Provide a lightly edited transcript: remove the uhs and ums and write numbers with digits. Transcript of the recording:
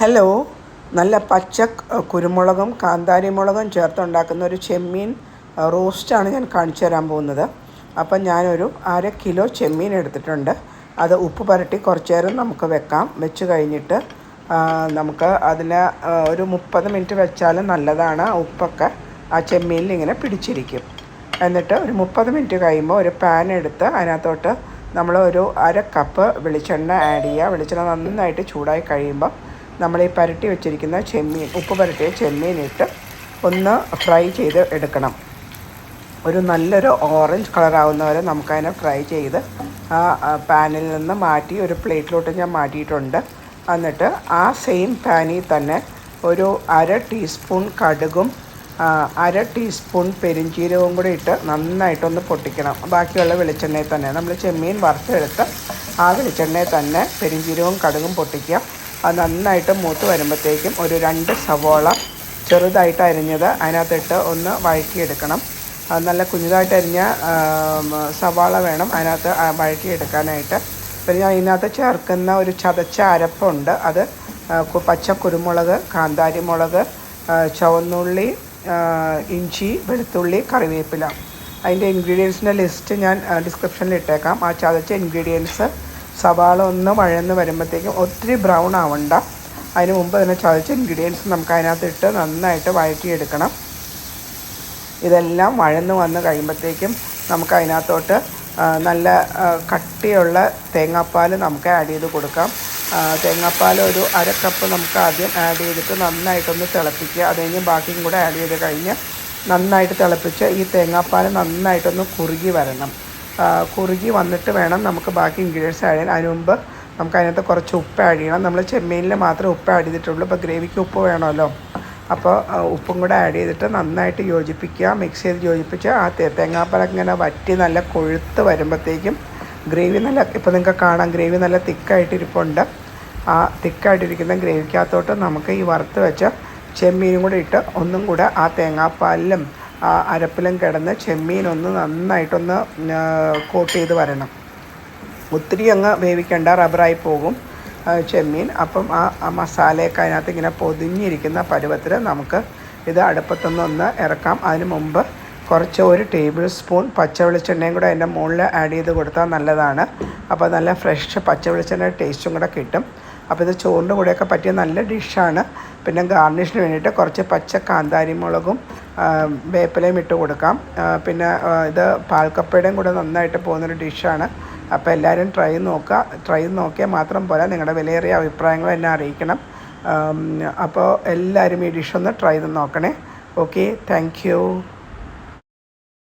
Hello, നല്ല പച്ച കുരുമുളകും കാന്താരി മുളകും ചേർത്തുണ്ടാക്കുന്ന ഒരു ചെമ്മീൻ റോസ്റ്റാണ് ഞാൻ കാണിച്ചു തരാൻ പോകുന്നത്. അപ്പം ഞാനൊരു 1/2 കിലോ ചെമ്മീൻ എടുത്തിട്ടുണ്ട്. അത് ഉപ്പ് പുരട്ടി കുറച്ച് നേരം നമുക്ക് വെക്കാം. വെച്ച് കഴിഞ്ഞിട്ട് നമുക്ക് അതിന് ഒരു 30 മിനിറ്റ് വെച്ചാലും നല്ലതാണ്. ഉപ്പൊക്കെ ആ ചെമ്മീനിൽ ഇങ്ങനെ പിടിച്ചിരിക്കും. എന്നിട്ട് ഒരു 30 മിനിറ്റ് കഴിയുമ്പോൾ ഒരു പാൻ എടുത്ത് അതിനകത്തോട്ട് നമ്മൾ ഒരു 1/2 കപ്പ് വെളിച്ചെണ്ണ ആഡ് ചെയ്യുക. വെളിച്ചെണ്ണ നന്നായിട്ട് ചൂടായി കഴിയുമ്പോൾ നമ്മൾ ഈ പുരട്ടി വെച്ചിരിക്കുന്ന ഉപ്പ് പുരട്ടിയ ചെമ്മീൻ ഇട്ട് ഒന്ന് ഫ്രൈ ചെയ്ത് എടുക്കണം. ഒരു നല്ലൊരു ഓറഞ്ച് കളറാവുന്ന വരെ നമുക്കതിനെ ഫ്രൈ ചെയ്ത് ആ പാനിൽ നിന്ന് മാറ്റി ഒരു പ്ലേറ്റിലോട്ട് ഞാൻ മാറ്റിയിട്ടുണ്ട്. എന്നിട്ട് ആ സെയിം പാനിൽ തന്നെ ഒരു 1/2 ടീസ്പൂൺ കടുകും 1/2 ടീസ്പൂൺ പെരുംജീരകവും കൂടി ഇട്ട് നന്നായിട്ടൊന്ന് പൊട്ടിക്കണം. ബാക്കിയുള്ള വെളിച്ചെണ്ണയിൽ തന്നെ നമ്മൾ ചെമ്മീൻ വറുത്തെടുത്ത് ആ വെളിച്ചെണ്ണയിൽ തന്നെ പെരുംജീരകവും കടുകും പൊട്ടിക്കുക. അത് നന്നായിട്ട് മൂത്ത് വരുമ്പോഴത്തേക്കും ഒരു 2 സവോള ചെറുതായിട്ട് അരിഞ്ഞത് അതിനകത്തിട്ട് ഒന്ന് വഴറ്റിയെടുക്കണം. അത് നല്ല കുഞ്ഞിതായിട്ട് അരിഞ്ഞ സവാള വേണം അതിനകത്ത് വഴറ്റിയെടുക്കാനായിട്ട്. പിന്നെ ഞാൻ ഇതിനകത്ത് ചേർക്കുന്ന ഒരു ചതച്ച അരപ്പുണ്ട്. അത് പച്ച കുരുമുളക്, കാന്താരി മുളക്, ചുവന്നുള്ളി, ഇഞ്ചി, വെളുത്തുള്ളി, കറിവേപ്പില. അതിൻ്റെ ഇൻഗ്രീഡിയൻസിൻ്റെ ലിസ്റ്റ് ഞാൻ ഡിസ്ക്രിപ്ഷനിൽ ഇട്ടേക്കാം. ആ ചതച്ച ഇൻഗ്രീഡിയൻസ് സവാള ഒന്ന് വഴന്ന് വരുമ്പോഴത്തേക്കും ഒത്തിരി ബ്രൗൺ ആവണ്ട. അതിന് മുമ്പ് തന്നെ ചതച്ച ഇൻഗ്രീഡിയൻസ് നമുക്ക് അതിനകത്തിട്ട് നന്നായിട്ട് വഴറ്റിയെടുക്കണം. ഇതെല്ലാം വഴന്ന് വന്ന് കഴിയുമ്പോഴത്തേക്കും നമുക്ക് അതിനകത്തോട്ട് നല്ല കട്ടിയുള്ള തേങ്ങാപ്പാൽ നമുക്ക് ആഡ് ചെയ്ത് കൊടുക്കാം. തേങ്ങാപ്പാൽ ഒരു 1/2 കപ്പ് നമുക്ക് ആദ്യം ആഡ് ചെയ്തിട്ട് നന്നായിട്ടൊന്ന് തിളപ്പിക്കുക. അത് കഴിഞ്ഞ് ബാക്കിയും കൂടെ ആഡ് ചെയ്ത് കഴിഞ്ഞ് നന്നായിട്ട് തിളപ്പിച്ച് ഈ തേങ്ങാപ്പാൽ നന്നായിട്ടൊന്ന് കുറുകി വരണം. കുറുകി വന്നിട്ട് വേണം നമുക്ക് ബാക്കി ഇൻഗ്രീഡിയൻസ് ആഡ് ചെയ്യാൻ. അതിന് മുമ്പ് നമുക്ക് അതിനകത്ത് കുറച്ച് ഉപ്പ് ആഡ് ചെയ്യണം. നമ്മൾ ചെമ്മീനിൽ മാത്രമേ ഉപ്പ് ആഡ് ചെയ്തിട്ടുള്ളൂ. ഇപ്പോൾ ഗ്രേവിക്ക് ഉപ്പ് വേണമല്ലോ. അപ്പോൾ ഉപ്പും കൂടെ ആഡ് ചെയ്തിട്ട് നന്നായിട്ട് യോജിപ്പിക്കുക. മിക്സ് ചെയ്ത് യോജിപ്പിച്ച് ആ തേങ്ങാപ്പാലൊക്കെ ഇങ്ങനെ വറ്റി നല്ല കൊഴുത്ത് വരുമ്പോഴത്തേക്കും ഗ്രേവി നല്ല, ഇപ്പോൾ നിങ്ങൾക്ക് കാണാം ഗ്രേവി നല്ല തിക്കായിട്ടിരിപ്പുണ്ട്. ആ തിക്കായിട്ടിരിക്കുന്ന ഗ്രേവിക്കകത്തോട്ട് നമുക്ക് ഈ വറുത്ത് വെച്ച ചെമ്മീനും കൂടെ ഇട്ട് ഒന്നും കൂടെ ആ തേങ്ങാപ്പാലിലും ആ അരപ്പിലും കിടന്ന് ചെമ്മീനൊന്ന് നന്നായിട്ടൊന്ന് കോട്ട് ചെയ്ത് വരണം. ഒത്തിരി അങ്ങ് വേവിക്കേണ്ട, റബ്ബറായി പോകും ചെമ്മീൻ. അപ്പം ആ മസാലയൊക്കെ അതിനകത്ത് ഇങ്ങനെ പൊതിഞ്ഞിരിക്കുന്ന പരുവത്തിൽ നമുക്ക് ഇത് അടുപ്പത്തുനിന്ന് ഇറക്കാം. അതിന് മുമ്പ് കുറച്ച് 1 ടേബിൾ സ്പൂൺ പച്ച വെളിച്ചെണ്ണയും കൂടെ അതിൻ്റെ മുകളിൽ ആഡ് ചെയ്ത് കൊടുത്താൽ നല്ലതാണ്. അപ്പോൾ നല്ല ഫ്രഷ് പച്ച വെളിച്ചെണ്ണ ടേസ്റ്റും കൂടെ കിട്ടും. അപ്പോൾ ഇത് ചോറിൻ്റെ കൂടെയൊക്കെ പറ്റിയ നല്ല ഡിഷാണ്. പിന്നെ ഗാർണിഷിന് വേണ്ടിയിട്ട് കുറച്ച് പച്ച കാന്താരി മുളകും വേപ്പിലയും ഇട്ട് കൊടുക്കാം. പിന്നെ ഇത് പാൽക്കപ്പയുടെയും കൂടെ നന്നായിട്ട് പോകുന്നൊരു ഡിഷാണ്. അപ്പോൾ എല്ലാവരും ട്രൈ ചെയ്ത് നോക്കിയാൽ മാത്രം പോരാ, നിങ്ങളുടെ വിലയേറിയ അഭിപ്രായങ്ങൾ എന്നെ അറിയിക്കണം. അപ്പോൾ എല്ലാവരും ഈ ഡിഷൊന്ന് ട്രൈ ചെയ്ത് നോക്കണേ. Okay, thank you.